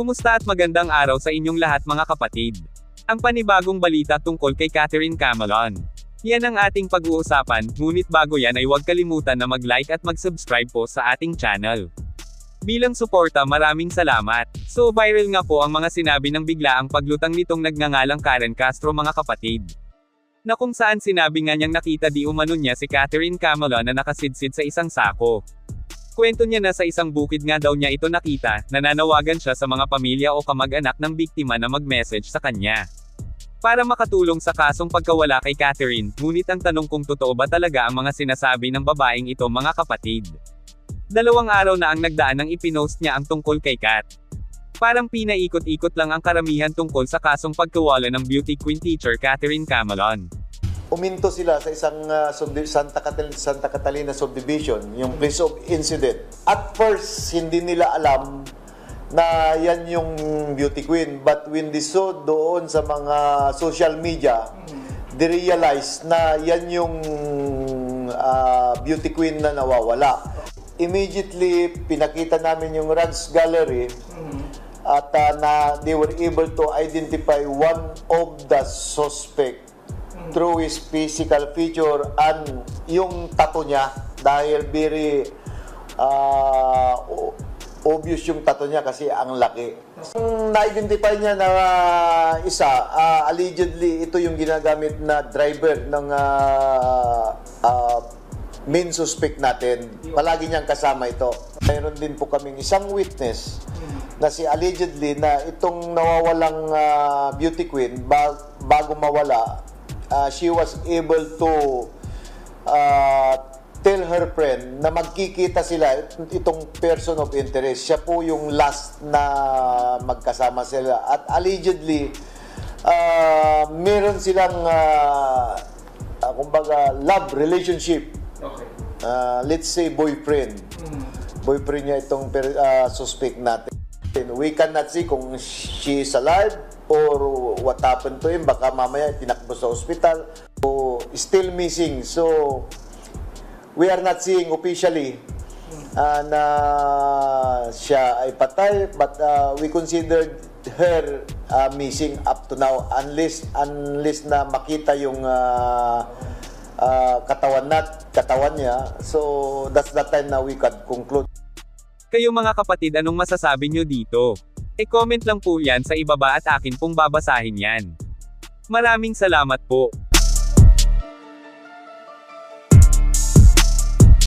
Kumusta at magandang araw sa inyong lahat mga kapatid. Ang panibagong balita tungkol kay Catherine Camelon. Yan ang ating pag-uusapan, ngunit bago yan ay huwag kalimutan na mag-like at mag-subscribe po sa ating channel. Bilang suporta maraming salamat. So viral nga po ang mga sinabi ng biglaang paglutang nitong nagngangalang Karen Castro mga kapatid. Na kung saan sinabi nga niyang nakita di umano niya si Catherine Camelon na nakasidsid sa isang sako. Kwento niya na sa isang bukid nga daw niya ito nakita, nananawagan siya sa mga pamilya o kamag-anak ng biktima na mag-message sa kanya. Para makatulong sa kasong pagkawala kay Catherine, ngunit ang tanong kung totoo ba talaga ang mga sinasabi ng babaeng ito mga kapatid. 2 araw na ang nagdaan nang ipinost niya ang tungkol kay Kat. Parang pinaikot-ikot lang ang karamihan tungkol sa kasong pagkawala ng beauty queen teacher Catherine Camelon. Uminto sila sa isang Santa Catalina subdivision, yung place of incident. At first, hindi nila alam na yan yung beauty queen. But when they saw doon sa mga social media, they realized na yan yung beauty queen na nawawala. Immediately, pinakita namin yung Raj Gallery at they were able to identify one of the suspect through his physical feature and yung tattoo niya dahil very obvious yung tattoo niya kasi ang laki. Na-identify niya na allegedly ito yung ginagamit na driver ng main suspect natin. Palagi niyang kasama ito. Mayroon din po kaming isang witness na si allegedly na itong nawawalang beauty queen bago mawala, she was able to tell her friend na magkikita sila itong person of interest. Siya po yung last na magkasama sila. At allegedly, meron silang kumbaga love relationship. Okay. Let's say boyfriend. Boyfriend niya itong suspect natin. We cannot see kung she is alive or what happened to him. Baka mamaya tinakbo sa hospital o still missing. So we are not seeing officially na siya ay patay, but we considered her missing up to now unless na makita yung katawan niya. So that's the time na we could conclude. Kayo mga kapatid, anong masasabi nyo dito? E-comment lang po yan sa ibaba at akin pong babasahin yan. Maraming salamat po.